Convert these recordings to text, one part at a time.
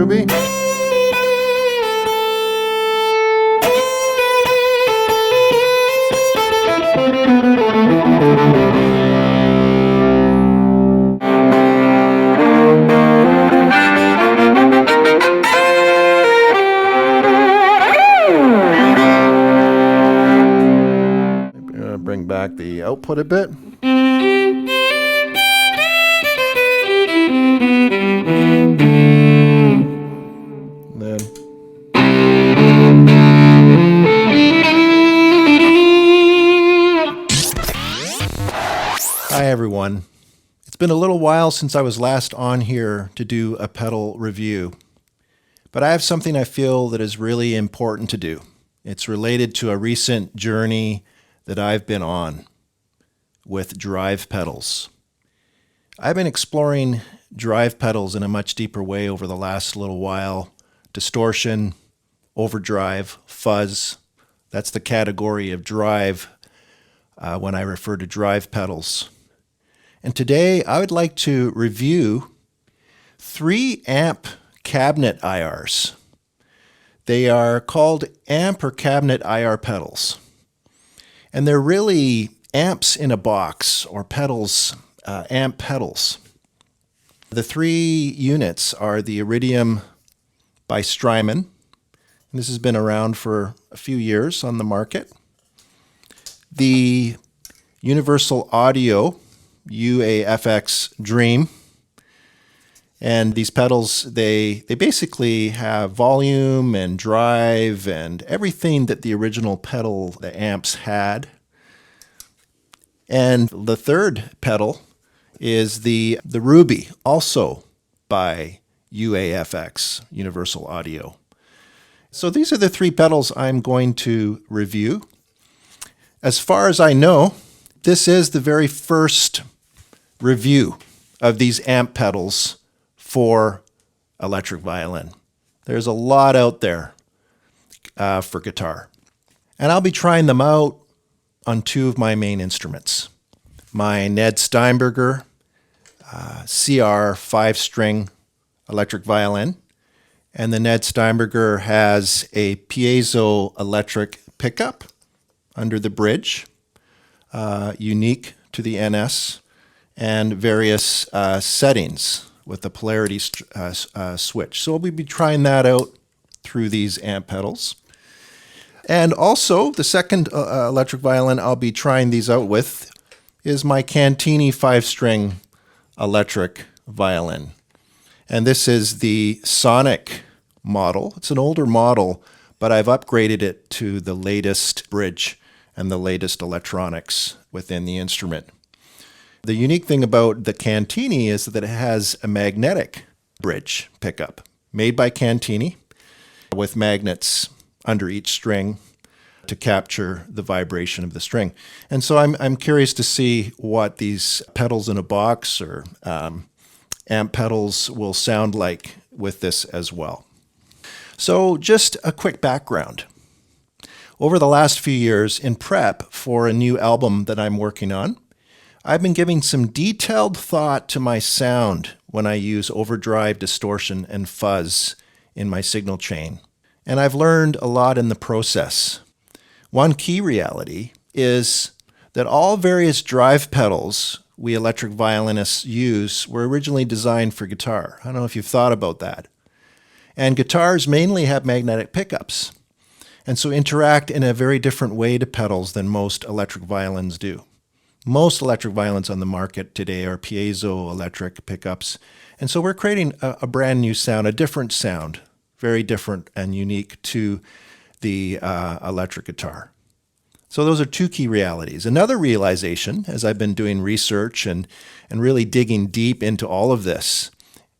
Ruby. Bring back the output a bit. Then hi everyone. It's been a little while since I was last on here to do a pedal review, but I have something I feel that is really important to do. It's related to a recent journey that I've been on with drive pedals. I've been exploring drive pedals in a much deeper way over the last little while. Distortion, overdrive, fuzz. That's the category of drive when I refer to drive pedals. And today I would like to review 3 amp cabinet IRs. They are called amp or cabinet IR pedals. And they're really amps in a box, or pedals, amp pedals. The 3 units are the IRIDIUM by Strymon. This has been around for a few years on the market. The Universal Audio UAFX Dream. And these pedals, they basically have volume and drive and everything that the original pedal, the amps, had. And the third pedal is the Ruby, also by UAFX, Universal Audio. So these are the 3 pedals I'm going to review. As far as I know, this is the very first review of these amp pedals for electric violin. There's a lot out there for guitar. And I'll be trying them out on 2 of my main instruments. My Ned Steinberger CR 5-string electric violin. And the Ned Steinberger has a Piezo electric pickup under the bridge, unique to the NS, and various settings with the polarity switch. So we'll be trying that out through these amp pedals. And also, the second electric violin I'll be trying these out with is my Cantini 5-string electric violin. And this is the Sonic model. It's an older model, but I've upgraded it to the latest bridge and the latest electronics within the instrument. The unique thing about the Cantini is that it has a magnetic bridge pickup made by Cantini with magnets under each string to capture the vibration of the string. And so I'm curious to see what these pedals in a box or amp pedals will sound like with this as well. So just a quick background. Over the last few years, in prep for a new album that I'm working on, I've been giving some detailed thought to my sound when I use overdrive, distortion, and fuzz in my signal chain. And I've learned a lot in the process. One key reality is that all various drive pedals we electric violinists use were originally designed for guitar. I don't know if you've thought about that. And guitars mainly have magnetic pickups, and so interact in a very different way to pedals than most electric violins do. Most electric violins on the market today are piezo electric pickups. And so we're creating a brand new sound, a different sound, very different and unique to the electric guitar. So those are 2 key realities. Another realization, as I've been doing research and really digging deep into all of this,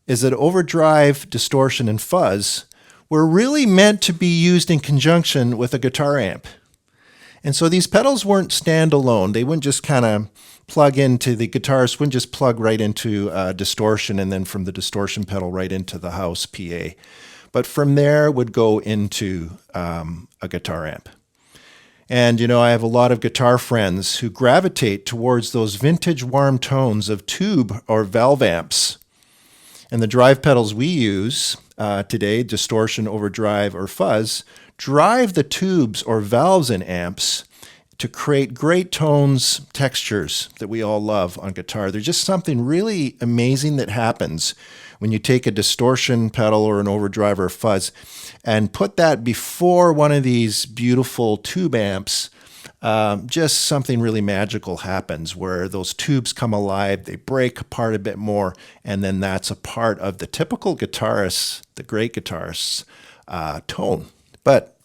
is that overdrive, distortion, and fuzz were really meant to be used in conjunction with a guitar amp. And so these pedals weren't standalone. They wouldn't just kind of plug into the guitars, wouldn't just plug right into distortion and then from the distortion pedal right into the house PA. But from there would go into a guitar amp. And, you know, I have a lot of guitar friends who gravitate towards those vintage warm tones of tube or valve amps. And the drive pedals we use today, distortion, overdrive, or fuzz, drive the tubes or valves in amps to create great tones, textures that we all love on guitar. There's just something really amazing that happens when you take a distortion pedal or an overdrive or a fuzz and put that before one of these beautiful tube amps. Just something really magical happens where those tubes come alive, they break apart a bit more, and then that's a part of the typical guitarist, the great guitarist's tone. But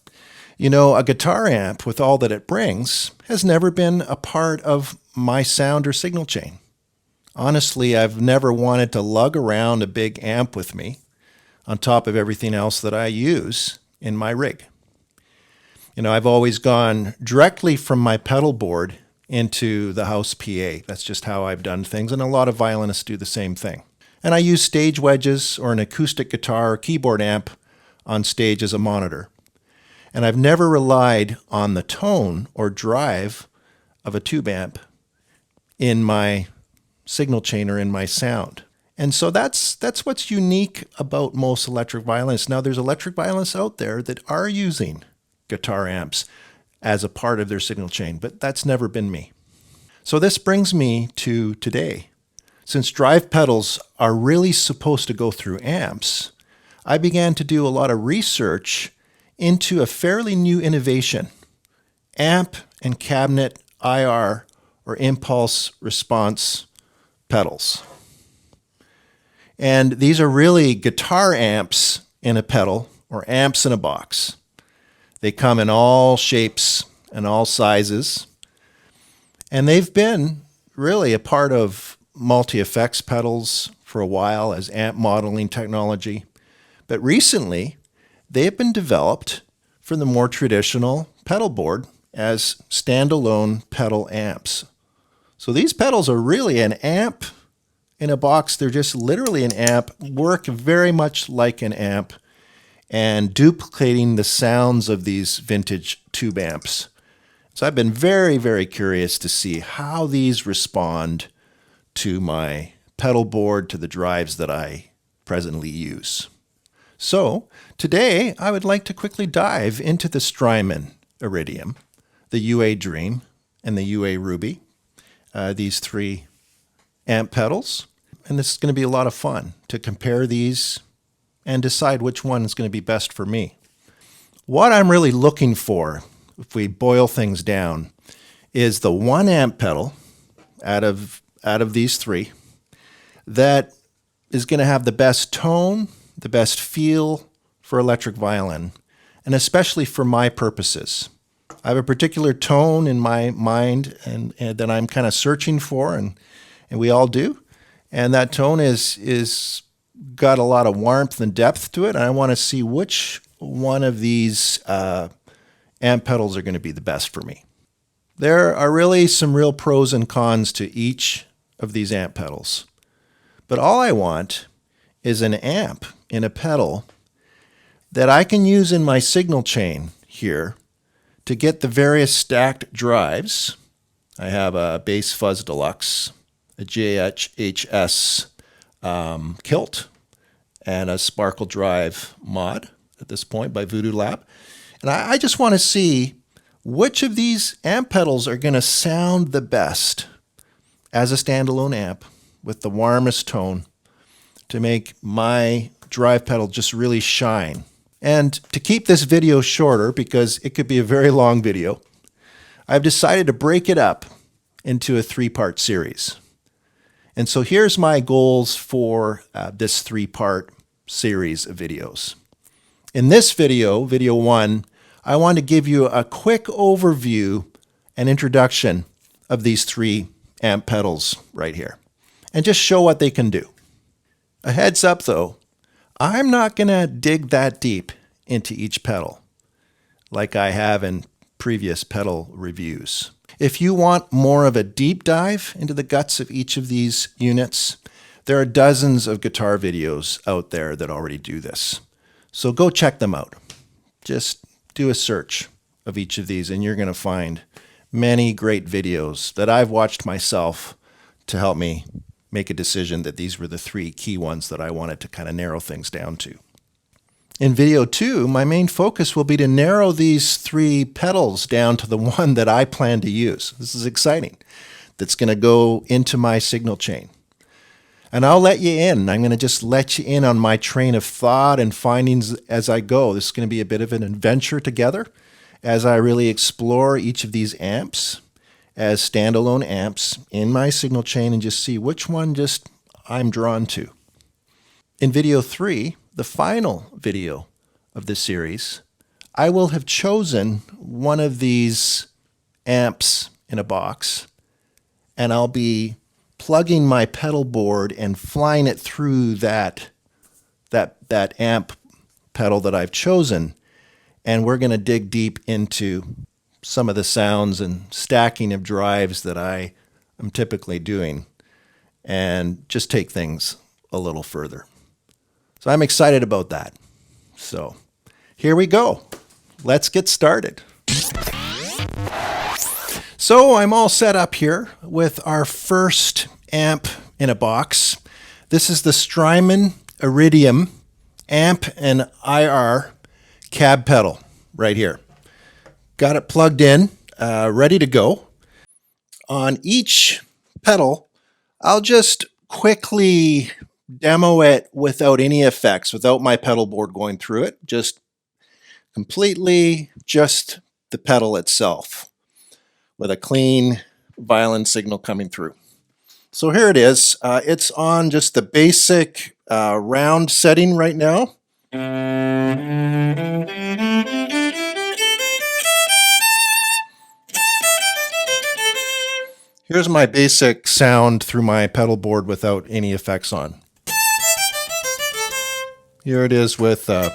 a guitar amp, with all that it brings, has never been a part of my sound or signal chain. Honestly, I've never wanted to lug around a big amp with me on top of everything else that I use in my rig. I've always gone directly from my pedal board into the house PA. That's just how I've done things, and a lot of violinists do the same thing. And I use stage wedges or an acoustic guitar or keyboard amp on stage as a monitor. And I've never relied on the tone or drive of a tube amp in my signal chain or in my sound. And so that's what's unique about most electric violinists. Now, there's electric violinists out there that are using guitar amps as a part of their signal chain, but that's never been me. So this brings me to today. Since drive pedals are really supposed to go through amps, I began to do a lot of research into a fairly new innovation, amp and cabinet IR, or impulse response pedals. And these are really guitar amps in a pedal, or amps in a box. They come in all shapes and all sizes, and they've been really a part of multi-effects pedals for a while as amp modeling technology. But recently, they have been developed for the more traditional pedalboard as standalone pedal amps. So these pedals are really an amp in a box. They're just literally an amp, work very much like an amp, and duplicating the sounds of these vintage tube amps. So I've been very, very curious to see how these respond to my pedal board, to the drives that I presently use. So today I would like to quickly dive into the Strymon IRIDIUM, the UA Dream, and the UA Ruby, these three amp pedals. And this is going to be a lot of fun to compare these and decide which one is going to be best for me. What I'm really looking for, if we boil things down, is the one amp pedal out of these three that is going to have the best tone, the best feel for electric violin, and especially for my purposes. I have a particular tone in my mind and that I'm kind of searching for, and we all do. And that tone is got a lot of warmth and depth to it, and I want to see which one of these amp pedals are going to be the best for me. There are really some real pros and cons to each of these amp pedals. But all I want is an amp in a pedal that I can use in my signal chain here to get the various stacked drives. I have a Bass Fuzz Deluxe, a JHS Kilt, and a Sparkle Drive mod at this point by Voodoo Lab. And I just want to see which of these amp pedals are going to sound the best as a standalone amp with the warmest tone to make my drive pedal just really shine. And to keep this video shorter, because it could be a very long video, I've decided to break it up into a three-part series. And so here's my goals for this three-part series of videos. In this video, video 1, I want to give you a quick overview and introduction of these three amp pedals right here, and just show what they can do. A heads up though, I'm not going to dig that deep into each pedal like I have in previous pedal reviews. If you want more of a deep dive into the guts of each of these units, there are dozens of guitar videos out there that already do this. So go check them out. Just do a search of each of these and you're going to find many great videos that I've watched myself to help me make a decision that these were the three key ones that I wanted to kind of narrow things down to. In video 2, my main focus will be to narrow these 3 pedals down to the one that I plan to use. This is exciting. That's going to go into my signal chain. And I'll let you in. I'm going to just let you in on my train of thought and findings as I go. This is going to be a bit of an adventure together as I really explore each of these amps as standalone amps in my signal chain and just see which one I'm drawn to. In video 3, the final video of this series, I will have chosen one of these amps in a box, and I'll be plugging my pedal board and flying it through that amp pedal that I've chosen, and we're going to dig deep into some of the sounds and stacking of drives that I am typically doing and just take things a little further. So I'm excited about that. So here we go. Let's get started. So I'm all set up here with our first amp in a box. This is the Strymon IRIDIUM amp and IR cab pedal right here. Got it plugged in, ready to go. On each pedal, I'll just quickly demo it without any effects, without my pedal board going through it, just completely just the pedal itself with a clean violin signal coming through. So here it is. It's on just the basic round setting right now. Here's my basic sound through my pedal board without any effects on. Here it is with... So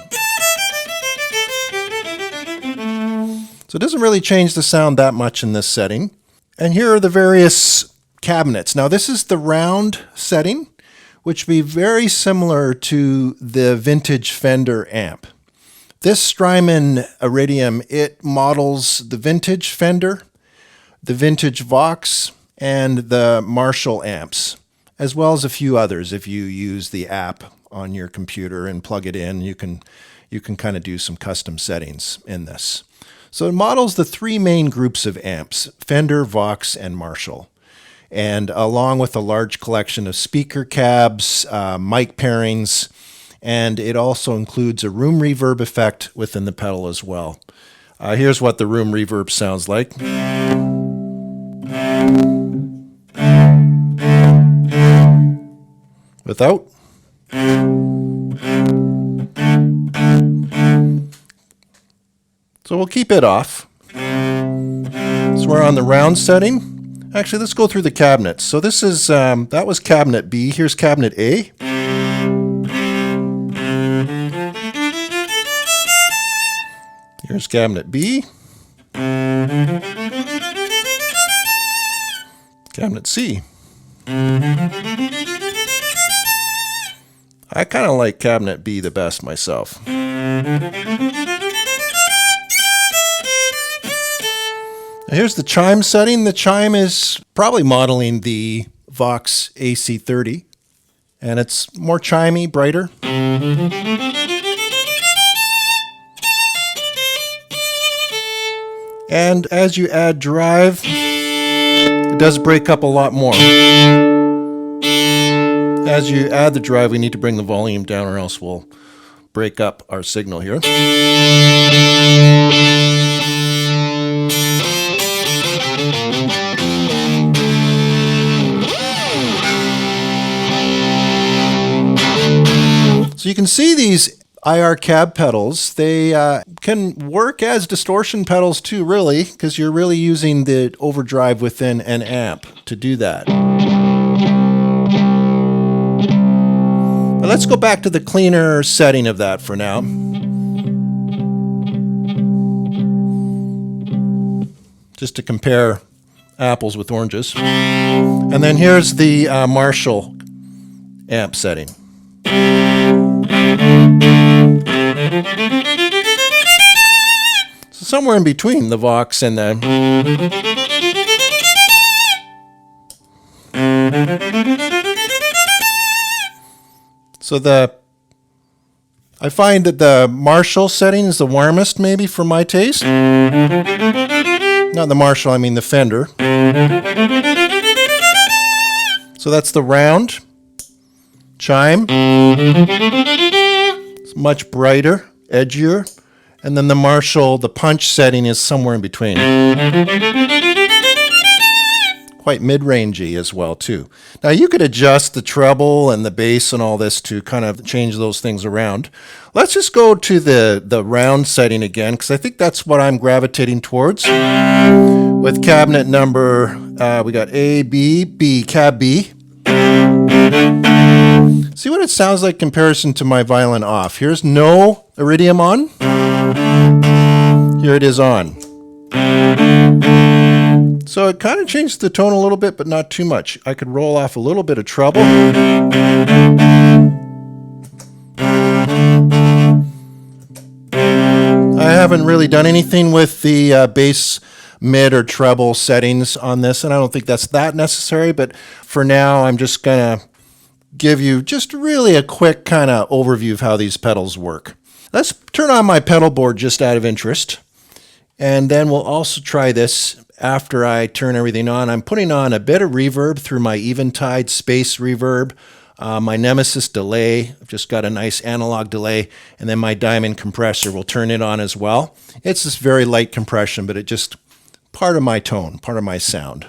it doesn't really change the sound that much in this setting. And here are the various cabinets. Now this is the round setting, which would be very similar to the vintage Fender amp. This Strymon IRIDIUM, it models the vintage Fender, the vintage Vox, and the Marshall amps, as well as a few others. If you use the app on your computer and plug it in, you can kind of do some custom settings in this. So it models the 3 main groups of amps, Fender, Vox, and Marshall. And along with a large collection of speaker cabs, mic pairings, and it also includes a room reverb effect within the pedal as well. Here's what the room reverb sounds like. Without. So we'll keep it off. So we're on the round setting. Actually, let's go through the cabinets. So this is, that was cabinet B. Here's cabinet A. Here's cabinet B. Cabinet C. I kind of like cabinet B the best myself. Here's the chime setting. The chime is probably modeling the Vox AC30, and it's more chimey, brighter. And as you add drive, it does break up a lot more. As you add the drive, we need to bring the volume down or else we'll break up our signal here. So you can see these IR cab pedals, they can work as distortion pedals too, really, because you're really using the overdrive within an amp to do that. But let's go back to the cleaner setting of that for now. Just to compare apples with oranges. And then here's the Marshall amp setting. So somewhere in between the Vox and the... So I find that the Marshall setting is the warmest, maybe, for my taste. Not the Marshall, I mean the Fender. So that's the round chime. It's much brighter, edgier. And then the Marshall, the punch setting is somewhere in between. Quite mid-rangey as well, too. Now, you could adjust the treble and the bass and all this to kind of change those things around. Let's just go to the round setting again, because I think that's what I'm gravitating towards. With cabinet number, we got A, B, B, cab B. See what it sounds like in comparison to my violin off. Here's no iridium on. Here it is on. So it kind of changed the tone a little bit, but not too much. I could roll off a little bit of treble. I haven't really done anything with the bass, mid, or treble settings on this, and I don't think that's that necessary, but for now I'm just going to give you just really a quick kind of overview of how these pedals work. Let's turn on my pedal board just out of interest, and then we'll also try this after I turn everything on. I'm putting on a bit of reverb through my Eventide space reverb, my Nemesis delay. I've just got a nice analog delay, and then my Diamond compressor will turn it on as well. It's this very light compression, but it just part of my tone, part of my sound.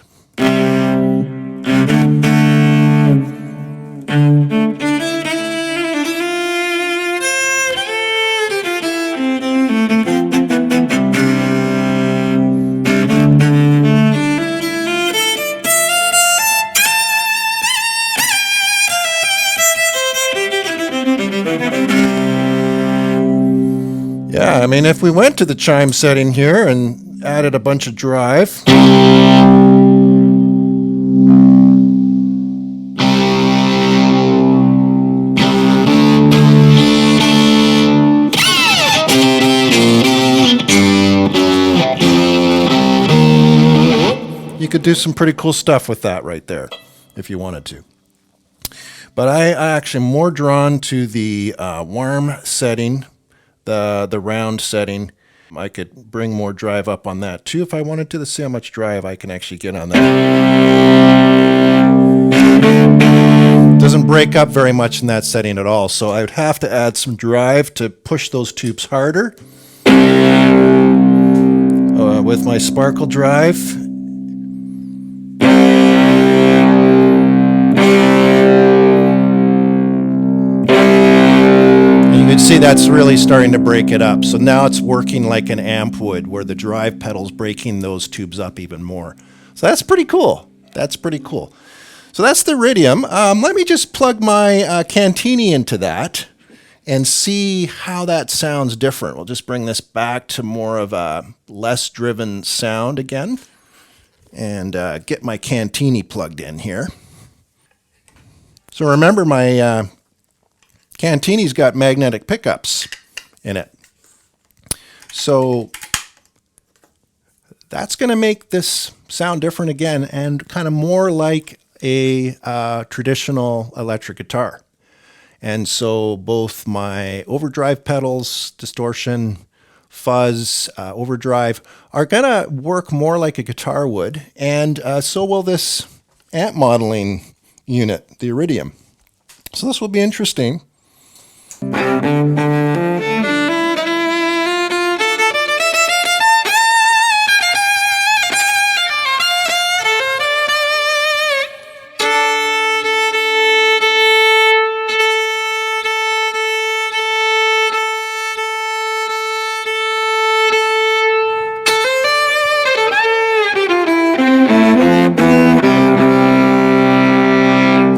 Yeah, I mean, if we went to the chime setting here and added a bunch of drive. You could do some pretty cool stuff with that right there, if you wanted to. But I actually am more drawn to the warm setting, the round setting. I could bring more drive up on that too if I wanted to. Let's see how much drive I can actually get on that. Doesn't break up very much in that setting at all, so I would have to add some drive to push those tubes harder. With my sparkle drive. See, that's really starting to break it up. So now it's working like an amp would, where the drive pedal's breaking those tubes up even more. So that's pretty cool. That's pretty cool. So that's the Iridium. Let me just plug my Cantini into that and see how that sounds different. We'll just bring this back to more of a less driven sound again and get my Cantini plugged in here. So remember, my Cantini's got magnetic pickups in it. So that's going to make this sound different again and kind of more like a traditional electric guitar. And so both my overdrive pedals, distortion, fuzz, overdrive, are going to work more like a guitar would. And so will this amp modeling unit, the Iridium. So this will be interesting. And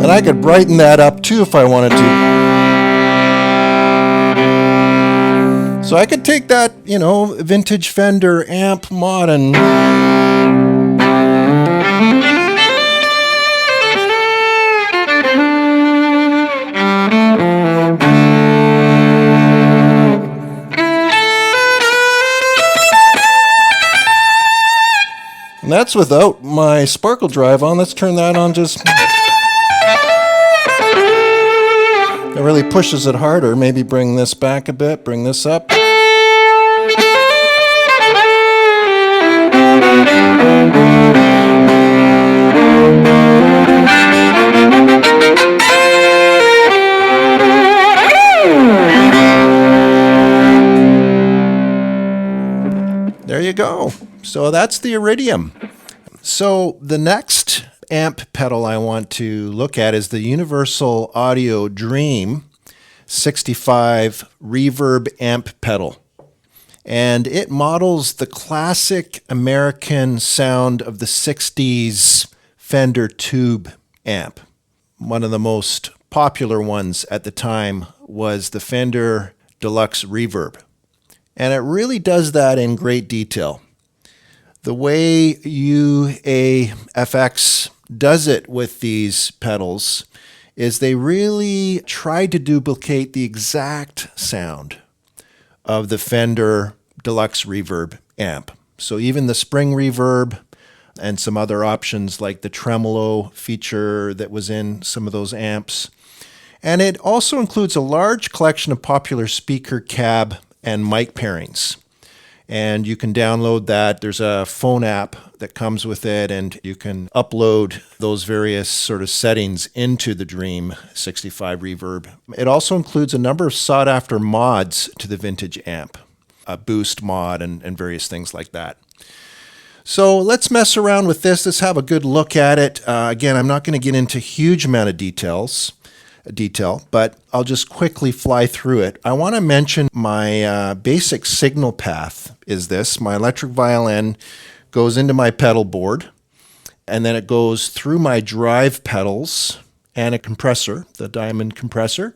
I could brighten that up too if I wanted to. So I could take that, vintage Fender amp mod and that's without my sparkle drive on. Let's turn that on just. It really pushes it harder. Maybe bring this back a bit, bring this up. There you go. So that's the Iridium. So the next amp pedal I want to look at is the Universal Audio Dream 65 reverb amp pedal. And it models the classic American sound of the 60s Fender tube amp. One of the most popular ones at the time was the Fender Deluxe Reverb. And it really does that in great detail. The way UAFX does it with these pedals is they really try to duplicate the exact sound of the Fender Deluxe Reverb amp. So even the spring reverb and some other options like the tremolo feature that was in some of those amps. And it also includes a large collection of popular speaker cab and mic pairings. And you can download that. There's a phone app that comes with it, and you can upload those various sort of settings into the Dream 65 Reverb. It also includes a number of sought-after mods to the vintage amp, a boost mod and various things like that. So let's mess around with this. Let's have a good look at it. Again, I'm not going to get into a huge amount of detail, but I'll just quickly fly through it. I want to mention my basic signal path is this. My electric violin goes into my pedal board, and then it goes through my drive pedals and a compressor, the diamond compressor.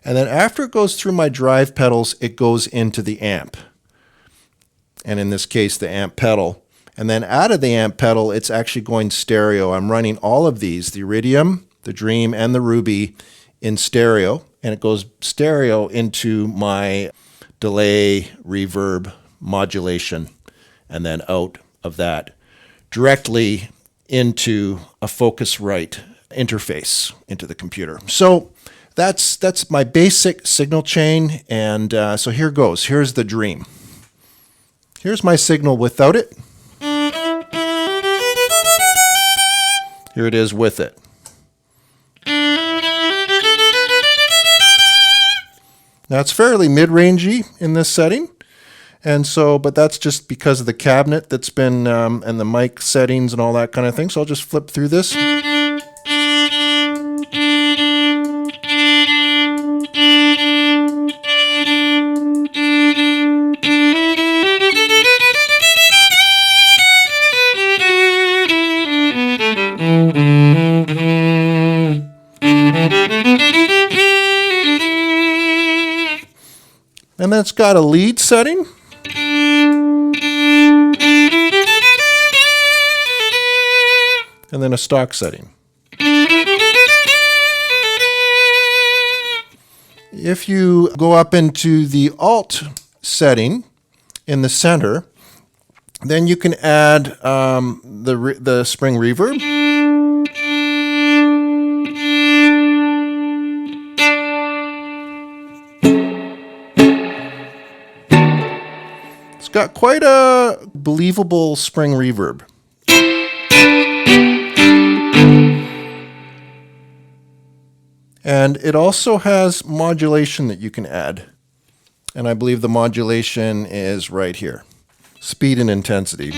And then after it goes through my drive pedals, it goes into the amp. And in this case, the amp pedal. And then out of the amp pedal, it's actually going stereo. I'm running all of these, the Iridium, the Dream, and the Ruby, in stereo, and it goes stereo into my delay, reverb, modulation, and then out of that directly into a Focusrite interface into the computer. So that's my basic signal chain, and so here goes. Here's the Dream. Here's my signal without it. Here it is with it. Now it's fairly mid-rangey in this setting, and so, but that's just because of the cabinet that's been, and the mic settings and all that kind of thing. So I'll just flip through this. And then it's got a lead setting. And then a stock setting. If you go up into the alt setting in the center, then you can add the spring reverb. It's got quite a believable spring reverb. And it also has modulation that you can add. And I believe the modulation is right here. Speed and intensity.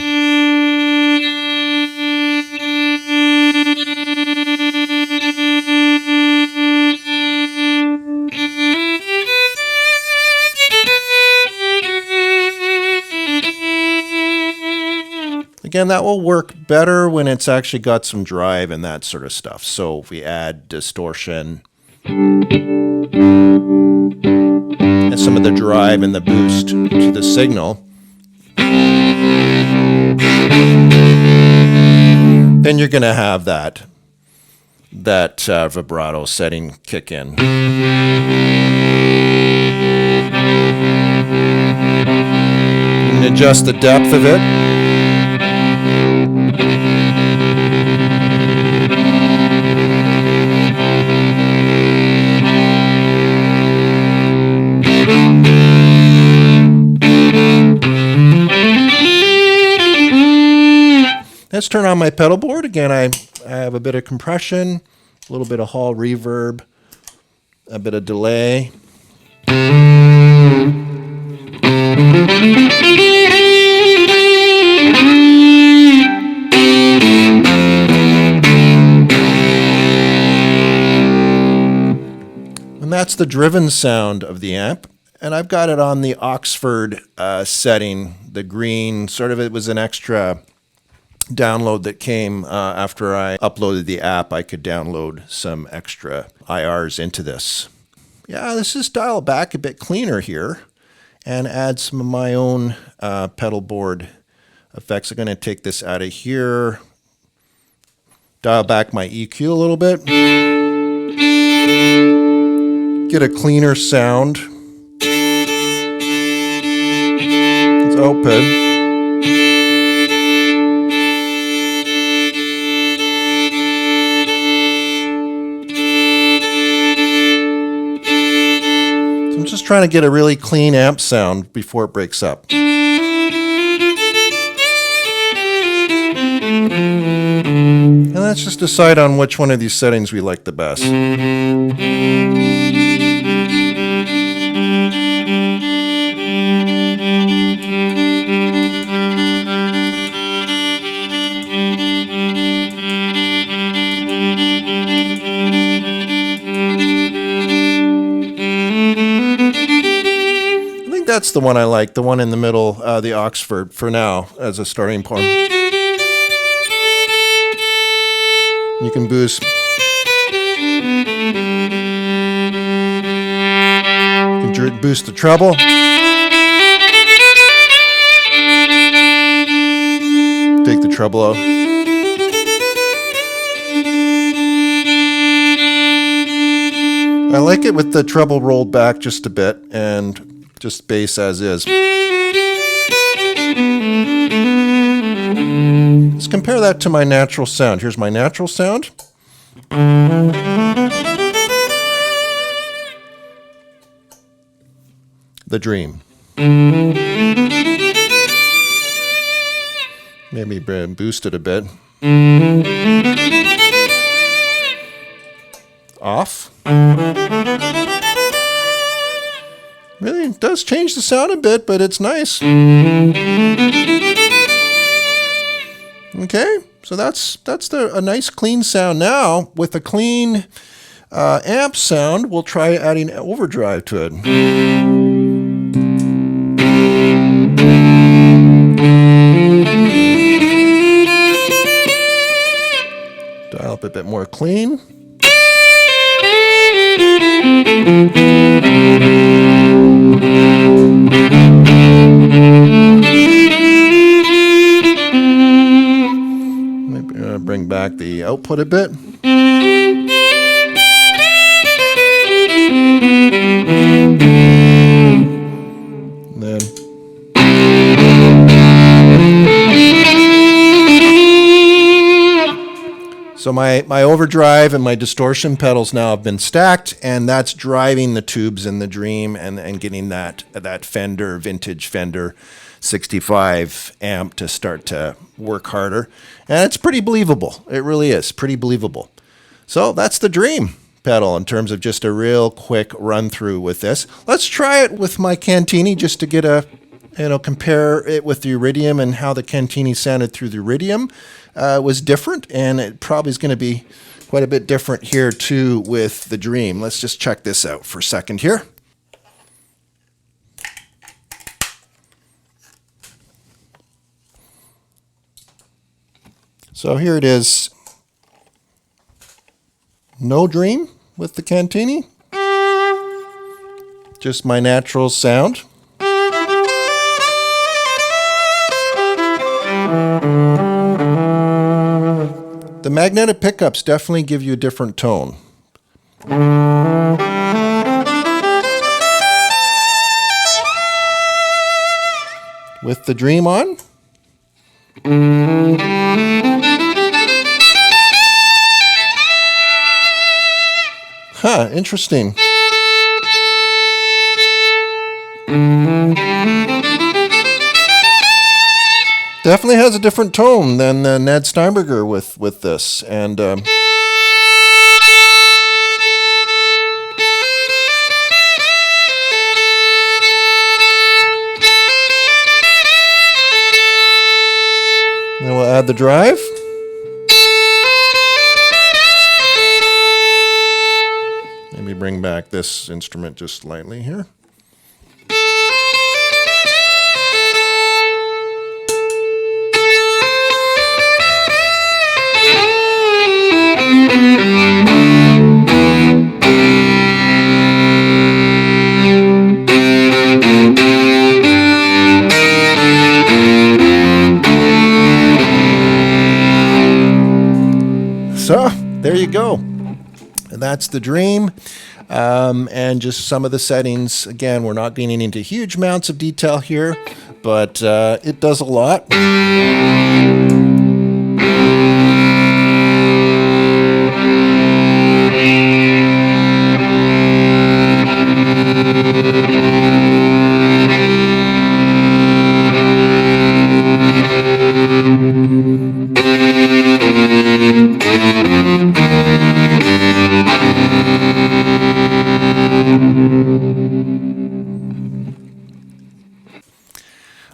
Again, that will work better when it's actually got some drive and that sort of stuff. So if we add distortion and some of the drive and the boost to the signal, then you're going to have that vibrato setting kick in. You can adjust the depth of it. Let's turn on my pedal board. Again, I have a bit of compression, a little bit of hall reverb, a bit of delay. And that's the driven sound of the amp. And I've got it on the Oxford setting, the green, sort of it was an extra download that came after I uploaded the app. I could download some extra IRs into this. Yeah, this is dialed back a bit cleaner here and add some of my own pedal board effects. I'm going to take this out of here, dial back my EQ a little bit, get a cleaner sound. It's open. I'm just trying to get a really clean amp sound before it breaks up. And let's just decide on which one of these settings we like the best. That's the one I like, the one in the middle, the Oxford, for now, as a starting point. You can boost. You can boost the treble. Take the treble out. I like it with the treble rolled back just a bit and just bass as is. Let's compare that to my natural sound. Here's my natural sound. The Dream. Maybe boost it a bit. Off. Really, it does change the sound a bit, but it's nice. Okay, so that's a nice clean sound. Now, with a clean amp sound, we'll try adding overdrive to it. Dial up a bit more clean. Maybe bring back the output a bit. And then so my overdrive and my distortion pedals now have been stacked, and that's driving the tubes in the Dream and getting that Fender, vintage Fender 65 amp to start to work harder. And it's pretty believable. It really is pretty believable. So that's the Dream pedal in terms of just a real quick run through with this. Let's try it with my Cantini just to get compare it with the Iridium and how the Cantini sounded through the Iridium. Was different, and it probably is going to be quite a bit different here too with the Dream. Let's just check this out for a second here. So here it is. No Dream with the Cantini. Just my natural sound. The magnetic pickups definitely give you a different tone. With the Dream on. Huh, interesting. Definitely has a different tone than Ned Steinberger with this. And then we'll add the drive. Maybe bring back this instrument just slightly here. So, there you go. That's the Dream. And just some of the settings. Again, we're not getting into huge amounts of detail here, but it does a lot.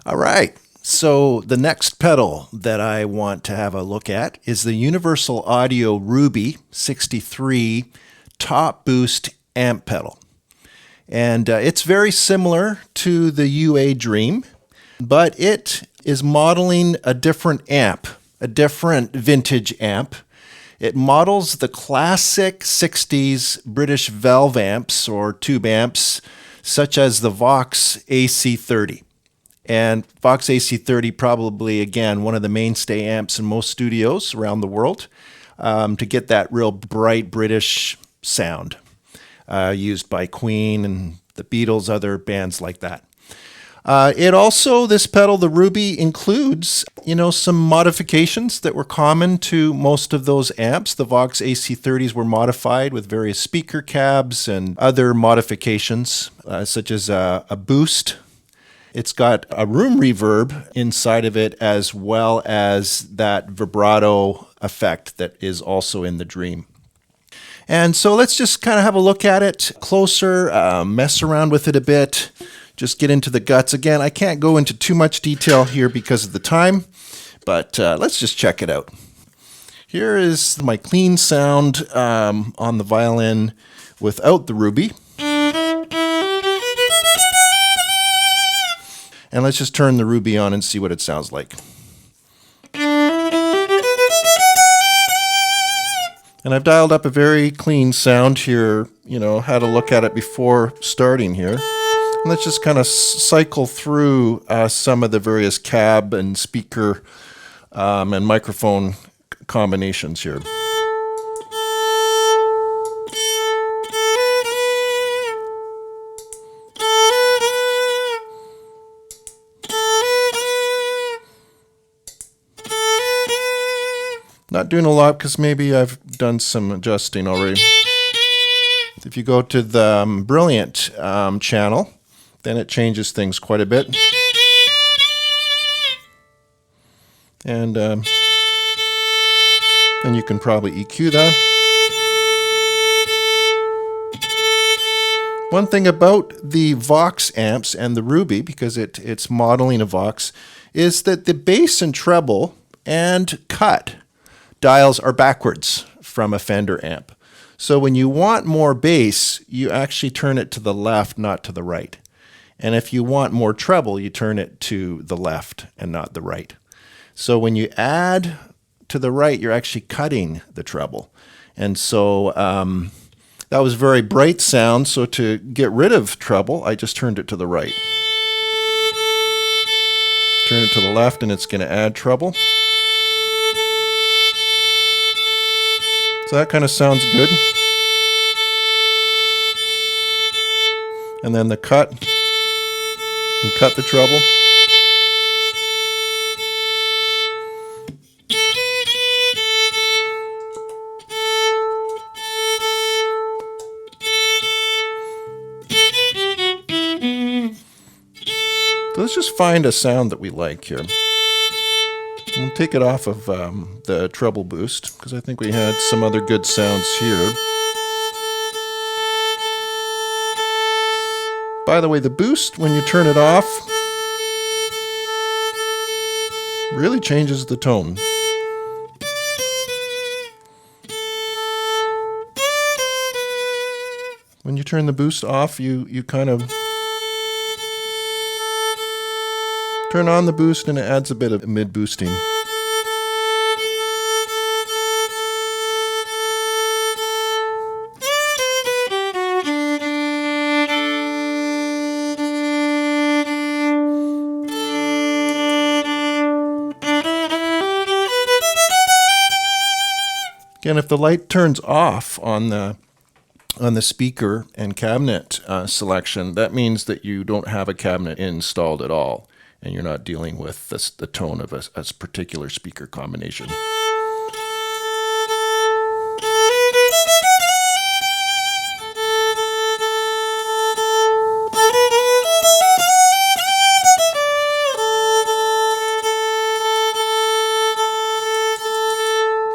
All right, so the next pedal that I want to have a look at is the Universal Audio Ruby 63 Top Boost amp pedal. And it's very similar to the UA Dream, but it is modeling a different amp, a different vintage amp. It models the classic 60s British valve amps or tube amps, such as the Vox AC30. And Vox AC30 probably, again, one of the mainstay amps in most studios around the world to get that real bright British sound used by Queen and the Beatles, other bands like that. It also, this pedal, the Ruby, includes, some modifications that were common to most of those amps. The Vox AC30s were modified with various speaker cabs and other modifications, such as a boost. It's got a room reverb inside of it, as well as that vibrato effect that is also in the Dream. And so let's just kind of have a look at it closer, mess around with it a bit, just get into the guts. Again, I can't go into too much detail here because of the time, but let's just check it out. Here is my clean sound on the violin without the Ruby. And let's just turn the Ruby on and see what it sounds like. And I've dialed up a very clean sound here, had a look at it before starting here. And let's just kind of cycle through some of the various cab and speaker and microphone combinations here. Not doing a lot because maybe I've done some adjusting already. If you go to the Brilliant channel, then it changes things quite a bit. And then you can probably EQ that. One thing about the Vox amps and the Ruby, because it's modeling a Vox, is that the bass and treble and cut dials are backwards from a Fender amp. So when you want more bass, you actually turn it to the left, not to the right. And if you want more treble, you turn it to the left and not the right. So when you add to the right, you're actually cutting the treble. And so that was very bright sound. So to get rid of treble, I just turned it to the right. Turn it to the left and it's going to add treble. So that kind of sounds good. And then the cut, and cut the treble. So let's just find a sound that we like here. We'll take it off of the treble boost because I think we had some other good sounds here. By the way, the boost, when you turn it off, really changes the tone. When you turn the boost off, you kind of turn on the boost and it adds a bit of mid-boosting. Again, if the light turns off on the speaker and cabinet selection, that means that you don't have a cabinet installed at all, and you're not dealing with the tone of a particular speaker combination.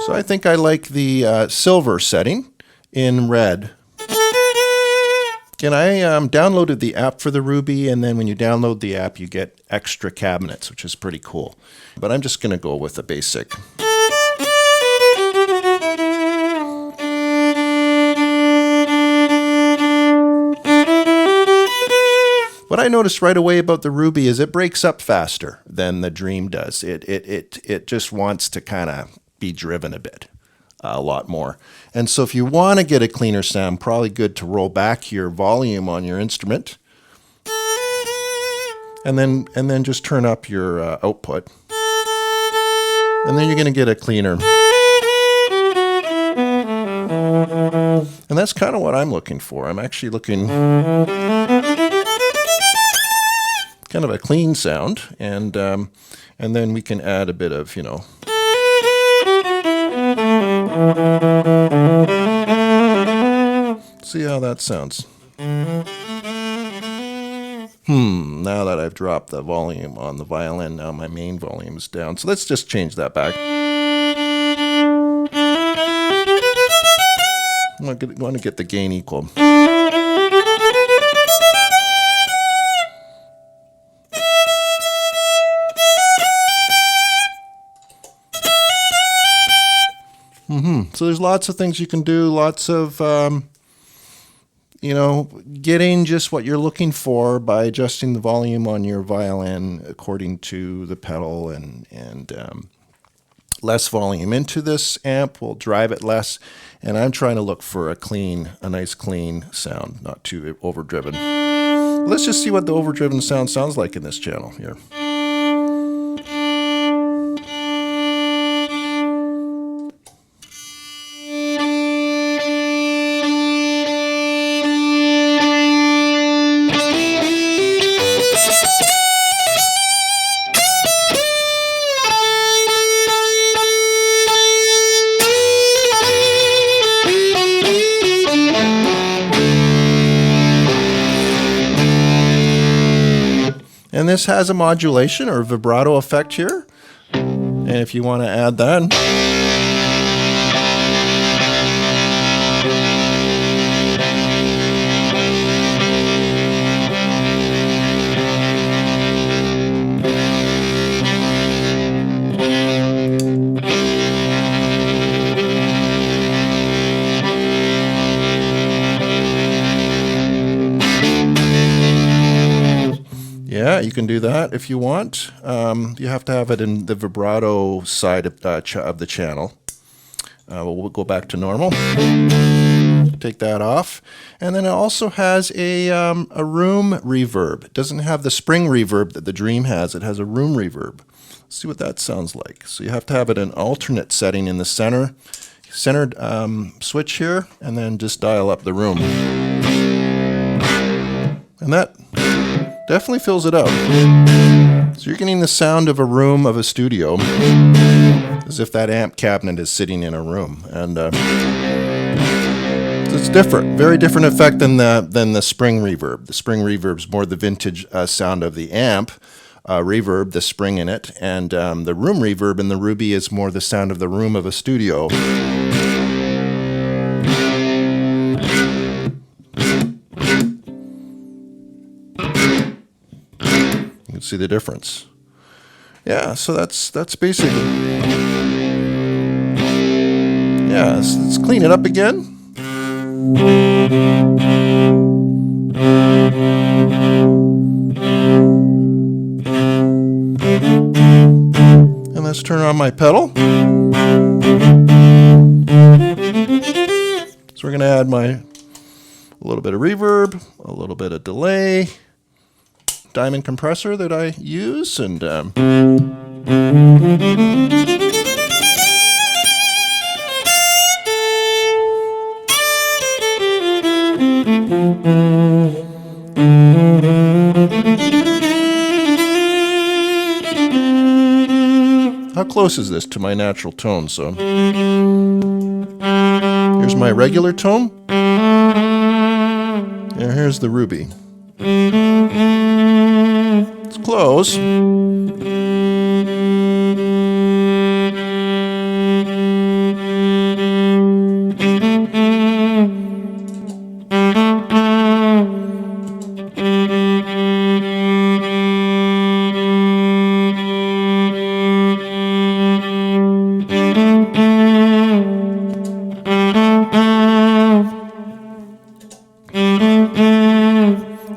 So I think I like the silver setting in red. Again, I downloaded the app for the Ruby, and then when you download the app, you get extra cabinets, which is pretty cool. But I'm just going to go with the basic. What I noticed right away about the Ruby is it breaks up faster than the Dream does. It just wants to kind of be driven a bit. A lot more. And so if you want to get a cleaner sound, probably good to roll back your volume on your instrument and then just turn up your output. And then you're going to get a cleaner. And that's kind of what I'm looking for. I'm actually looking kind of a clean sound, and then we can add a bit of, see how that sounds. Now that I've dropped the volume on the violin, now my main volume is down. So let's just change that back. I want to get the gain equal. So there's lots of things you can do, lots of, getting just what you're looking for by adjusting the volume on your violin according to the pedal, and less volume into this amp will drive it less. And I'm trying to look for a nice clean sound, not too overdriven. Let's just see what the overdriven sound sounds like in this channel here. And this has a modulation or vibrato effect here. And if you want to add that. Yeah, you can do that if you want. You have to have it in the vibrato side of the channel. We'll go back to normal. Take that off. And then it also has a room reverb. It doesn't have the spring reverb that the Dream has. It has a room reverb. Let's see what that sounds like. So you have to have it an alternate setting in the centered switch here, and then just dial up the room. And that definitely fills it out. So you're getting the sound of a room of a studio, as if that amp cabinet is sitting in a room. And it's different, very different effect than the spring reverb. The spring reverb is more the vintage sound of the amp. reverb, the spring in it, and the room reverb in the Ruby is more the sound of the room of a studio. You can see the difference. Yeah, so that's basically. Yeah, let's clean it up again. And let's turn on my pedal. So we're going to add a little bit of reverb, a little bit of delay, diamond compressor that I use, and how close is this to my natural tone? So here's my regular tone, and here's the Ruby. It's close.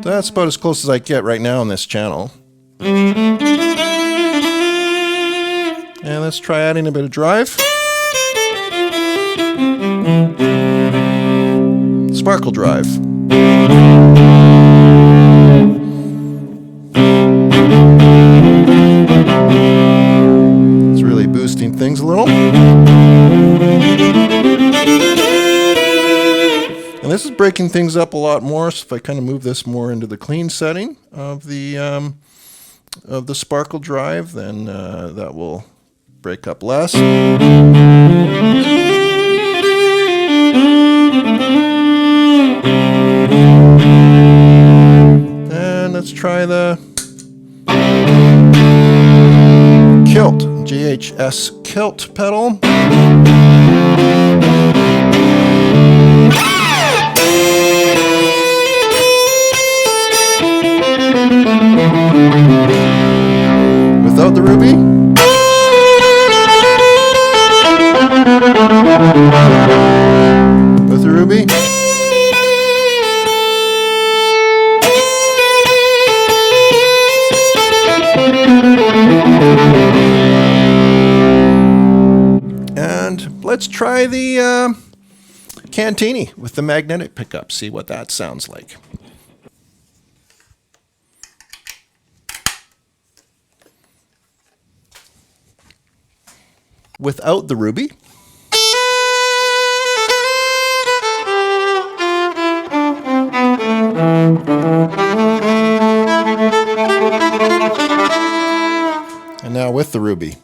That's about as close as I get right now on this channel. And let's try adding a bit of drive. Sparkle drive. It's really boosting things a little. And this is breaking things up a lot more, so if I kind of move this more into the clean setting of the sparkle drive, then that will break up less. And let's try the kilt, GHS kilt pedal. Without the Ruby. With the Ruby. And let's try the Cantini with the magnetic pickup, see what that sounds like. Without the Ruby. And now with the Ruby.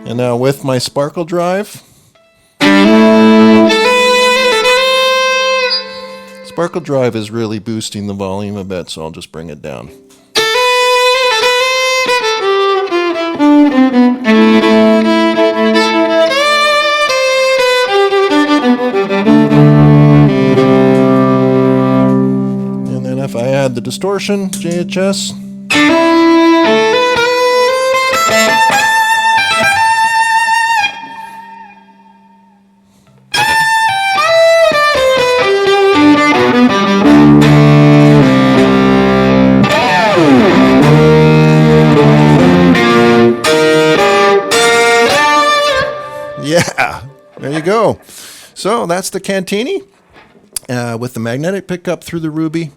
And now with my sparkle drive. Sparkle drive is really boosting the volume a bit, so I'll just bring it down. And then if I add the distortion, JHS. Yeah, there you go. So that's the Cantini with the magnetic pickup through the Ruby.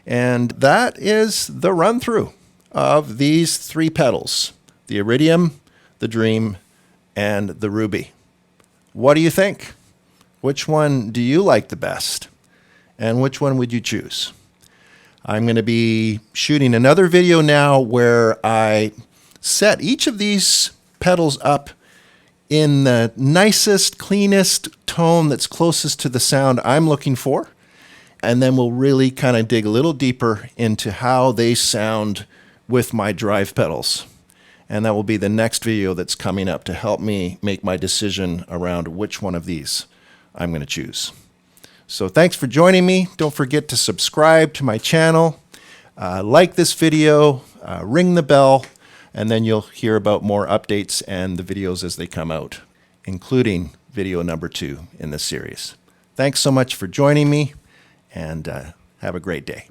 And that is the run through of these three pedals, the Iridium, the Dream, and the Ruby. What do you think? Which one do you like the best? And which one would you choose? I'm going to be shooting another video now where I set each of these pedals up in the nicest, cleanest tone that's closest to the sound I'm looking for. And then we'll really kind of dig a little deeper into how they sound with my drive pedals. And that will be the next video that's coming up to help me make my decision around which one of these I'm going to choose. So thanks for joining me. Don't forget to subscribe to my channel, like this video, ring the bell, and then you'll hear about more updates and the videos as they come out, including video number 2 in this series. Thanks so much for joining me, and have a great day.